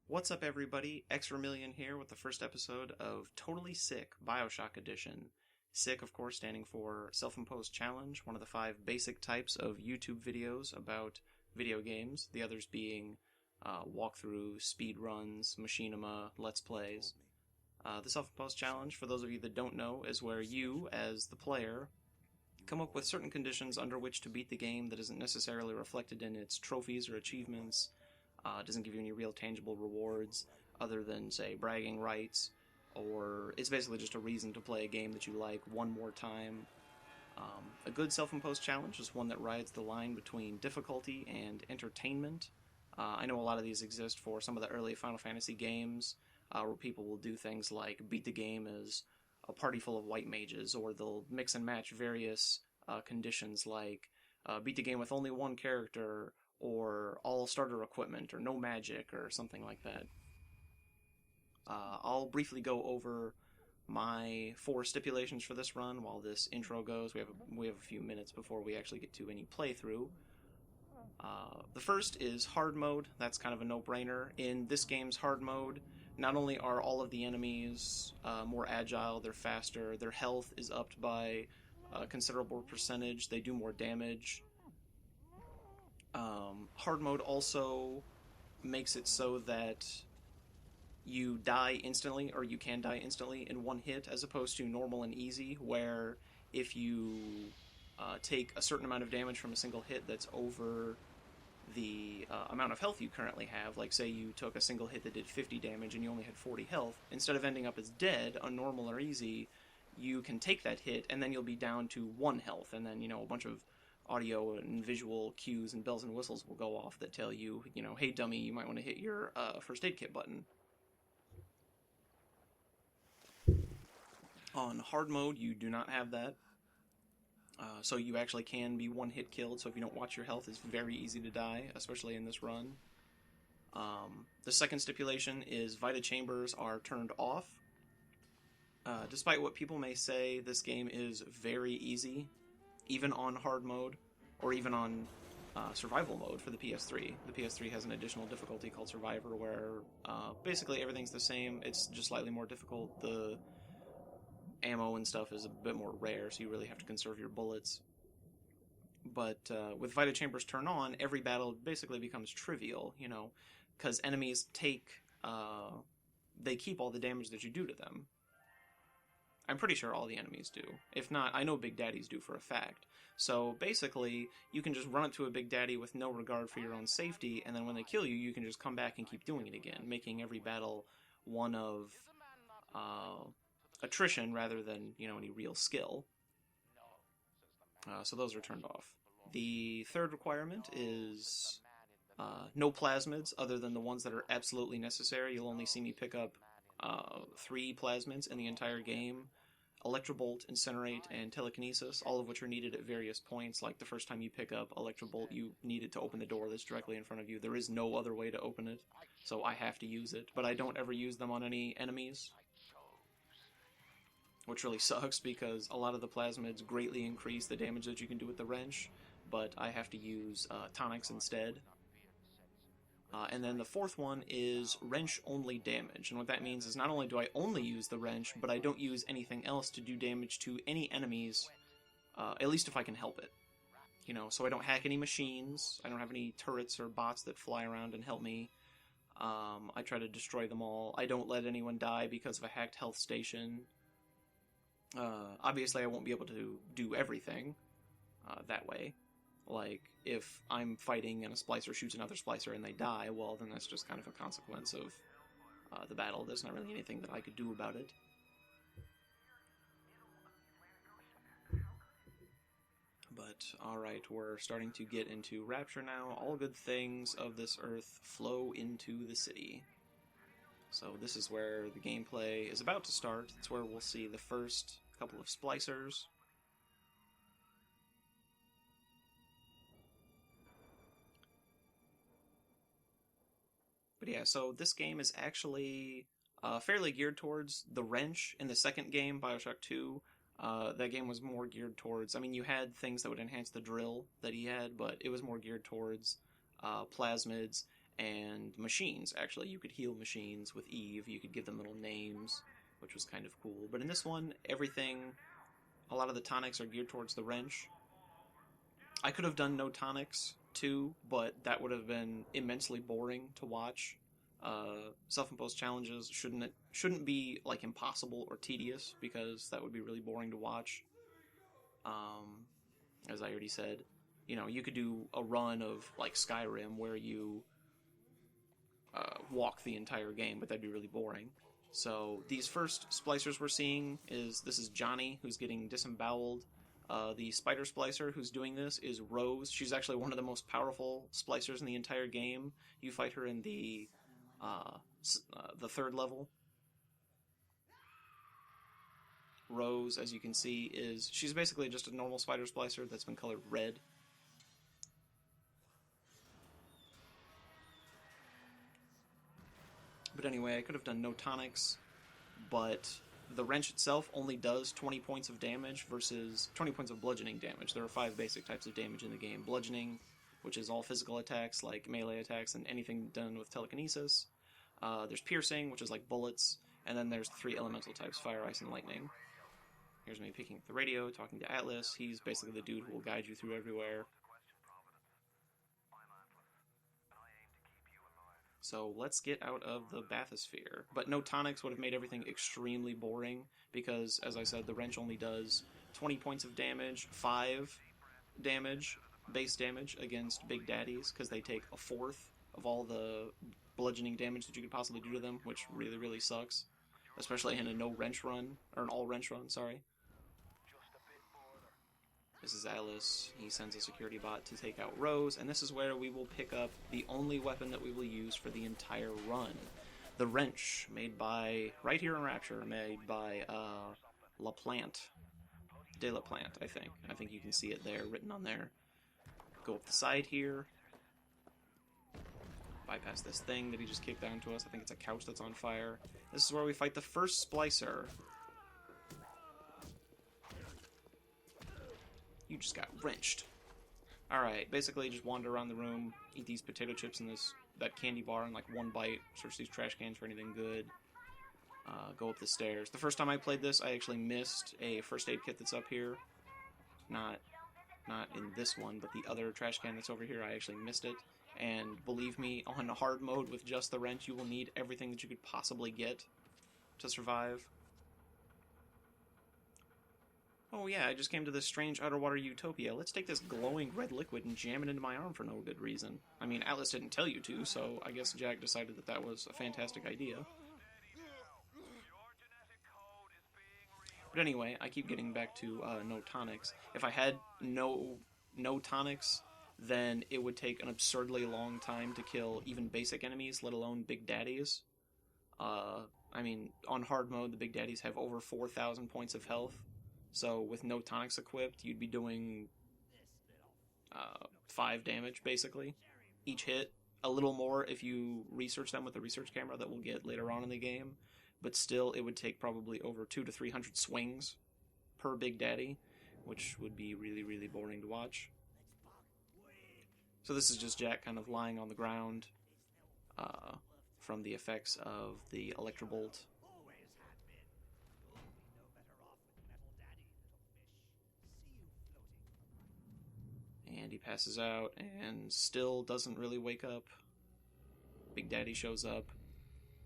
What's up, everybody? Xvermillion here with the first episode of Totally Sick Bioshock Edition. Sick, of course, standing for Self-Imposed Challenge, one of the 5 basic types of YouTube videos about video games, the others being walkthroughs, speedruns, machinima, let's plays. The Self-Imposed Challenge, for those of you that don't know, is where you, as the player, come up with certain conditions under which to beat the game that isn't necessarily reflected in its trophies or achievements. Doesn't give you any real tangible rewards other than, say, bragging rights, or it's basically just a reason to play a game that you like one more time. A good self-imposed challenge is one that rides the line between difficulty and entertainment. I know a lot of these exist for some of the early Final Fantasy games, where people will do things like beat the game as a party full of white mages, or they'll mix and match various conditions like beat the game with only one character, or all starter equipment, or no magic, or something like that. I'll briefly go over my 4 stipulations for this run while this intro goes. We have a few minutes before we actually get to any playthrough. The first is hard mode. That's kind of a no-brainer. In this game's hard mode, not only are all of the enemies more agile, they're faster, their health is upped by a considerable percentage, they do more damage. Hard mode also makes it so that you die instantly, or you can die instantly in one hit, as opposed to normal and easy, where if you take a certain amount of damage from a single hit that's over the amount of health you currently have, like say you took a single hit that did 50 damage and you only had 40 health, instead of ending up as dead on normal or easy, you can take that hit and then you'll be down to 1 health, and then, a bunch of audio and visual cues and bells and whistles will go off that tell you, hey dummy, you might want to hit your first aid kit button. On hard mode, you do not have that. So you actually can be one hit killed, so if you don't watch your health, it's very easy to die, especially in this run. The second stipulation is Vita-Chambers are turned off. Despite what people may say, this game is very easy, even on hard mode, or even on survival mode for the PS3. The PS3 has an additional difficulty called Survivor, where basically everything's the same, it's just slightly more difficult. The ammo and stuff is a bit more rare, so you really have to conserve your bullets. But with Vita-Chambers turn on, every battle basically becomes trivial, because enemies they keep all the damage that you do to them. I'm pretty sure all the enemies do. If not, I know Big Daddies do for a fact. So basically, you can just run up to a Big Daddy with no regard for your own safety, and then when they kill you, you can just come back and keep doing it again, making every battle one of attrition rather than, any real skill. So those are turned off. The third requirement is no plasmids other than the ones that are absolutely necessary. You'll only see me pick up 3 plasmids in the entire game: Electrobolt, Incinerate, and Telekinesis, all of which are needed at various points. Like the first time you pick up Electrobolt, you need it to open the door that's directly in front of you. There is no other way to open it, so I have to use it. But I don't ever use them on any enemies, which really sucks because a lot of the plasmids greatly increase the damage that you can do with the wrench, but I have to use tonics instead. And then the fourth one is wrench-only damage, and what that means is not only do I only use the wrench, but I don't use anything else to do damage to any enemies, at least if I can help it. So I don't hack any machines, I don't have any turrets or bots that fly around and help me. I try to destroy them all. I don't let anyone die because of a hacked health station. Obviously I won't be able to do everything that way. Like, if I'm fighting and a splicer shoots another splicer and they die, well, then that's just kind of a consequence of the battle. There's not really anything that I could do about it. But, alright, we're starting to get into Rapture now. All good things of this earth flow into the city. So this is where the gameplay is about to start. It's where we'll see the first couple of splicers. But yeah, so this game is actually fairly geared towards the wrench. In the second game, Bioshock 2, that game was more geared towards... you had things that would enhance the drill that he had, but it was more geared towards plasmids and machines. Actually, you could heal machines with Eve. You could give them little names, which was kind of cool. But in this one, a lot of the tonics are geared towards the wrench. I could have done no tonics too, but that would have been immensely boring to watch. Self-imposed challenges shouldn't be like impossible or tedious, because that would be really boring to watch. As I already said, you could do a run of like Skyrim where you walk the entire game, but that'd be really boring. So these first splicers we're seeing this is Johnny, who's getting disemboweled. The spider splicer who's doing this is Rose. She's actually one of the most powerful splicers in the entire game. You fight her in the third level. Rose, as you can see, she's basically just a normal spider splicer that's been colored red. But anyway, I could have done no tonics, but the wrench itself only does 20 points of damage versus 20 points of bludgeoning damage. There are 5 basic types of damage in the game. Bludgeoning, which is all physical attacks like melee attacks and anything done with telekinesis. There's piercing, which is like bullets, and then there's 3 elemental types, fire, ice, and lightning. Here's me picking up the radio, talking to Atlas. He's basically the dude who will guide you through everywhere. So let's get out of the bathysphere. But no tonics would have made everything extremely boring, because, as I said, the wrench only does 20 points of damage, 5 damage, base damage against Big Daddies, because they take a fourth of all the bludgeoning damage that you could possibly do to them, which really, really sucks. Especially in a no-wrench run, or an all-wrench run, sorry. This is Alice. He sends a security bot to take out Rose, and this is where we will pick up the only weapon that we will use for the entire run. The wrench, made by, right here in Rapture, made by LaPlante. De La Plante, I think. I think you can see it there, written on there. Go up the side here. Bypass this thing that he just kicked down to us. I think it's a couch that's on fire. This is where we fight the first splicer. You just got wrenched. Alright, basically just wander around the room, eat these potato chips and that candy bar in like one bite, search these trash cans for anything good, go up the stairs. The first time I played this, I actually missed a first aid kit that's up here. Not in this one, but the other trash can that's over here, I actually missed it. And believe me, on hard mode with just the wrench, you will need everything that you could possibly get to survive. Oh yeah, I just came to this strange underwater utopia. Let's take this glowing red liquid and jam it into my arm for no good reason. I mean, Atlas didn't tell you to, so I guess Jack decided that that was a fantastic idea. But anyway, I keep getting back to no tonics. If I had no tonics, then it would take an absurdly long time to kill even basic enemies, let alone Big Daddies. I mean, on hard mode, the Big Daddies have over 4,000 points of health. So with no tonics equipped, you'd be doing 5 damage, basically, each hit. A little more if you research them with the research camera that we'll get later on in the game. But still, it would take probably over 200 to 300 swings per Big Daddy, which would be really, really boring to watch. So this is just Jack kind of lying on the ground from the effects of the Electrobolt. And he passes out and still doesn't really wake up. Big Daddy shows up.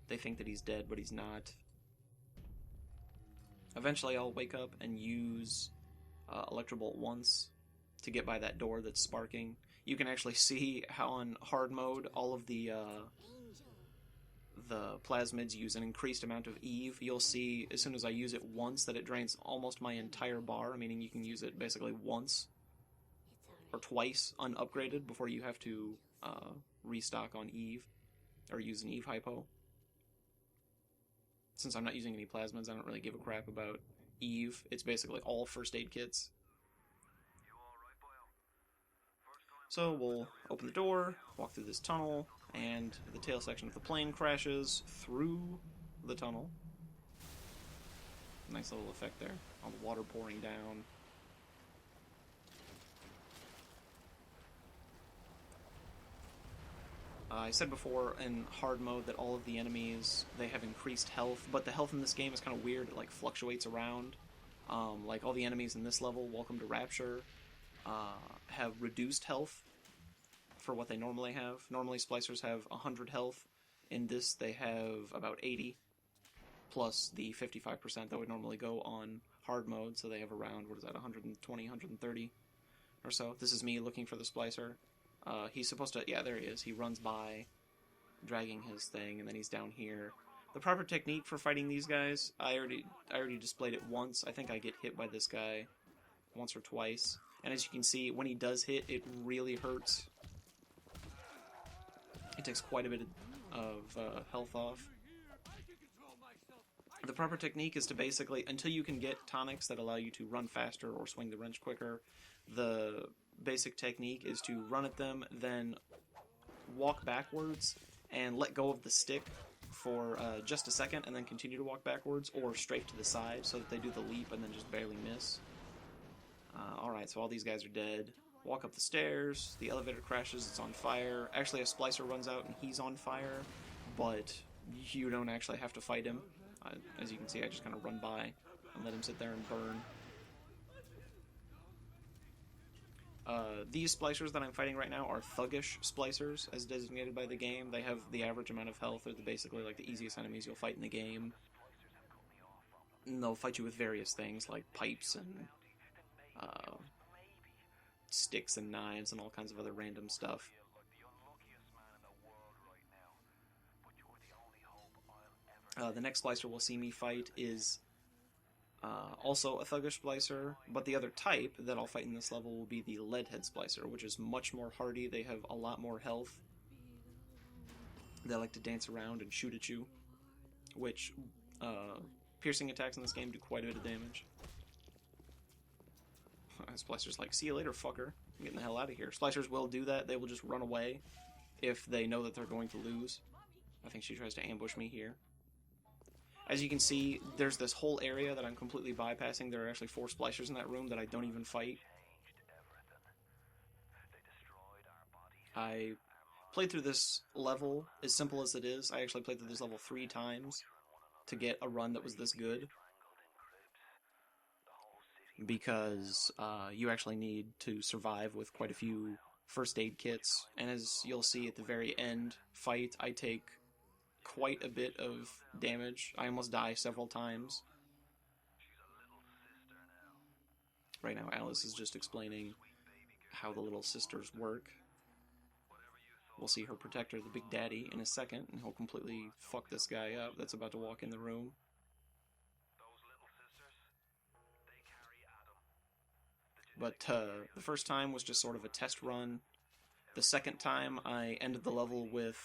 They think that he's dead, but he's not. Eventually I'll wake up and use Electrobolt once to get by that door that's sparking. You can actually see how on hard mode all of the plasmids use an increased amount of Eve. You'll see as soon as I use it once that it drains almost my entire bar, meaning you can use it basically once or twice unupgraded before you have to restock on Eve, or use an Eve hypo. Since I'm not using any plasmids, I don't really give a crap about Eve. It's basically all first aid kits. So we'll open the door, walk through this tunnel, and the tail section of the plane crashes through the tunnel. Nice little effect there, all the water pouring down. I said before in hard mode that all of the enemies, they have increased health, but the health in this game is kind of weird. It like fluctuates around. Like all the enemies in this level, Welcome to Rapture, have reduced health for what they normally have. Normally splicers have 100 health. In this they have about 80, plus the 55% that would normally go on hard mode, so they have around, what is that, 120, 130 or so. This is me looking for the splicer. He's supposed to, yeah, there he is. He runs by, dragging his thing, and then he's down here. The proper technique for fighting these guys, I already displayed it once. I think I get hit by this guy once or twice. And as you can see, when he does hit, it really hurts. It takes quite a bit of health off. The proper technique is to basically, until you can get tonics that allow you to run faster or swing the wrench quicker, the basic technique is to run at them, then walk backwards and let go of the stick for just a second, and then continue to walk backwards, or straight to the side so that they do the leap and then just barely miss. Alright, so all these guys are dead. Walk up the stairs, the elevator crashes, it's on fire. Actually, a splicer runs out and he's on fire, but you don't actually have to fight him. As you can see, I just kind of run by and let him sit there and burn. These splicers that I'm fighting right now are thuggish splicers, as designated by the game. They have the average amount of health. They're basically like the easiest enemies you'll fight in the game. And they'll fight you with various things like pipes and sticks and knives and all kinds of other random stuff. The next splicer we'll see me fight is also a thuggish splicer, but the other type that I'll fight in this level will be the leadhead splicer, which is much more hardy. They have a lot more health. They like to dance around and shoot at you, which piercing attacks in this game do quite a bit of damage. Splicer's like, see you later, fucker. I'm getting the hell out of here. Splicers will do that. They will just run away if they know that they're going to lose. I think she tries to ambush me here. As you can see, there's this whole area that I'm completely bypassing. There are actually 4 splicers in that room that I don't even fight. I played through this level, as simple as it is. I actually played through this level 3 times to get a run that was this good. Because you actually need to survive with quite a few first aid kits. And as you'll see at the very end fight, I take quite a bit of damage. I almost die several times. Right now Alice is just explaining how the little sisters work. We'll see her protector, the Big Daddy, in a second, and he'll completely fuck this guy up that's about to walk in the room. But the first time was just sort of a test run. The second time I ended the level with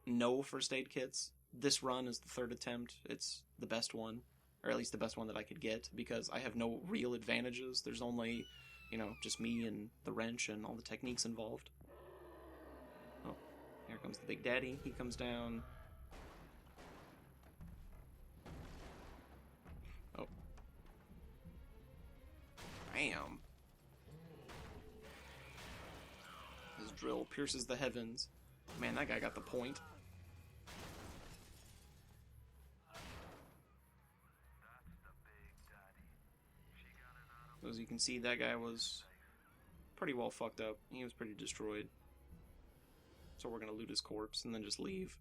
no first aid kits. This run is the 3rd attempt. It's the best one, or at least the best one that I could get, because I have no real advantages. There's only, just me and the wrench and all the techniques involved. Oh, here comes the Big Daddy. He comes down. Oh. Bam. His drill pierces the heavens. Man, that guy got the point. As you can see, that guy was pretty well fucked up. He was pretty destroyed. So we're going to loot his corpse and then just leave.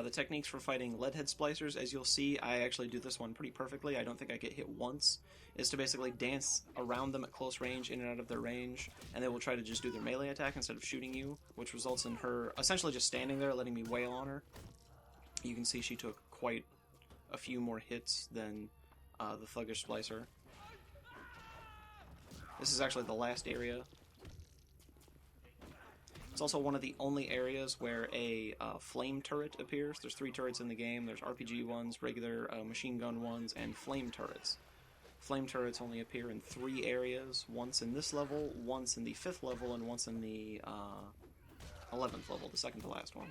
The techniques for fighting leadhead splicers, as you'll see, I actually do this one pretty perfectly. I don't think I get hit once. Is to basically dance around them at close range, in and out of their range, and they will try to just do their melee attack instead of shooting you, which results in her essentially just standing there, letting me wail on her. You can see she took quite a few more hits than the thuggish splicer. This is actually the last area. It's also one of the only areas where a flame turret appears. There's 3 turrets in the game. There's RPG ones, regular machine gun ones, and flame turrets. Flame turrets only appear in 3 areas. Once in this level, once in the 5th level, and once in the 11th level, the second to last one.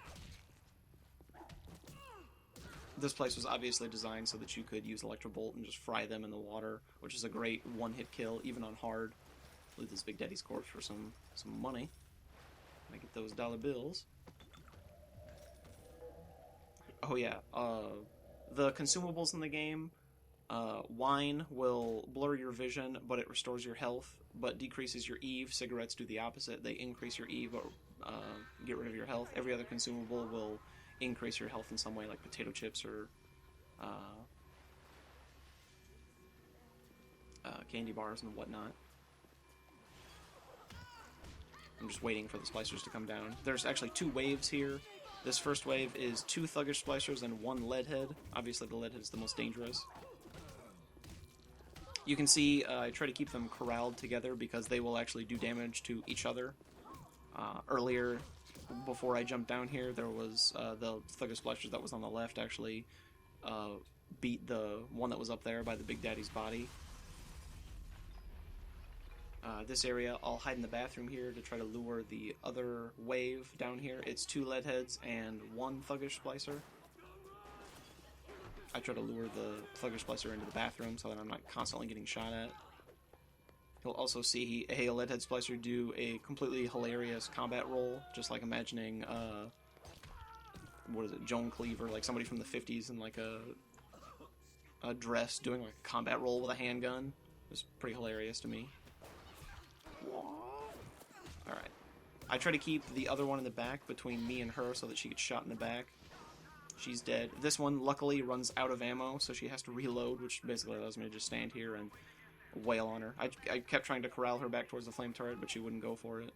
This place was obviously designed so that you could use Electro Bolt and just fry them in the water, which is a great one-hit kill, even on hard. Loot this Big Daddy's corpse for some money. Make it those dollar bills. Oh yeah, the consumables in the game, wine will blur your vision, but it restores your health, but decreases your Eve. Cigarettes do the opposite. They increase your Eve, but get rid of your health. Every other consumable will increase your health in some way, like potato chips or candy bars and whatnot. I'm just waiting for the splicers to come down. There's actually 2 waves here. This first wave is 2 thuggish splicers and 1 leadhead. Obviously the leadhead is the most dangerous. You can see I try to keep them corralled together because they will actually do damage to each other. Earlier, before I jumped down here, there was the thuggish splicers that was on the left actually beat the one that was up there by the Big Daddy's body. This area, I'll hide in the bathroom here to try to lure the other wave down here. It's 2 leadheads and 1 thuggish splicer. I try to lure the thuggish splicer into the bathroom so that I'm not constantly getting shot at. You'll also see a leadhead splicer do a completely hilarious combat roll, just like imagining, what is it, Joan Cleaver, like somebody from the 50s in like a dress doing like a combat roll with a handgun. It's pretty hilarious to me. Alright. I try to keep the other one in the back between me and her so that she gets shot in the back. She's dead. This one, luckily, runs out of ammo, so she has to reload, which basically allows me to just stand here and wail on her. I kept trying to corral her back towards the flame turret, but she wouldn't go for it.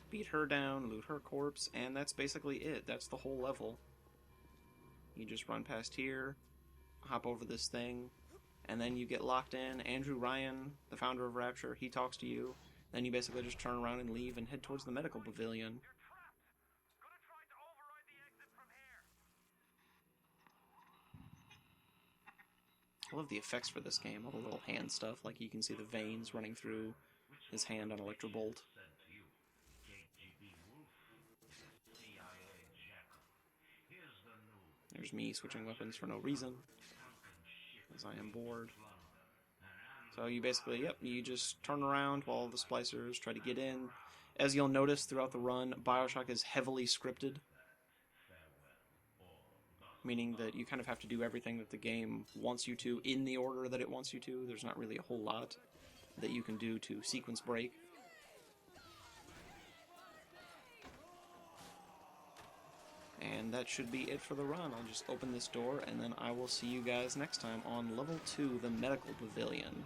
Beat her down, loot her corpse, and that's basically it. That's the whole level. You just run past here, hop over this thing, and then you get locked in. Andrew Ryan, the founder of Rapture, he talks to you. Then you basically just turn around and leave and head towards the medical pavilion. I love the effects for this game, all the little hand stuff, like you can see the veins running through his hand on Electro Bolt. There's me switching weapons for no reason, as I am bored. So you basically, you just turn around while the splicers try to get in. As you'll notice throughout the run, Bioshock is heavily scripted. Meaning that you kind of have to do everything that the game wants you to in the order that it wants you to. There's not really a whole lot that you can do to sequence break. And that should be it for the run. I'll just open this door, and then I will see you guys next time on Level 2, the Medical Pavilion.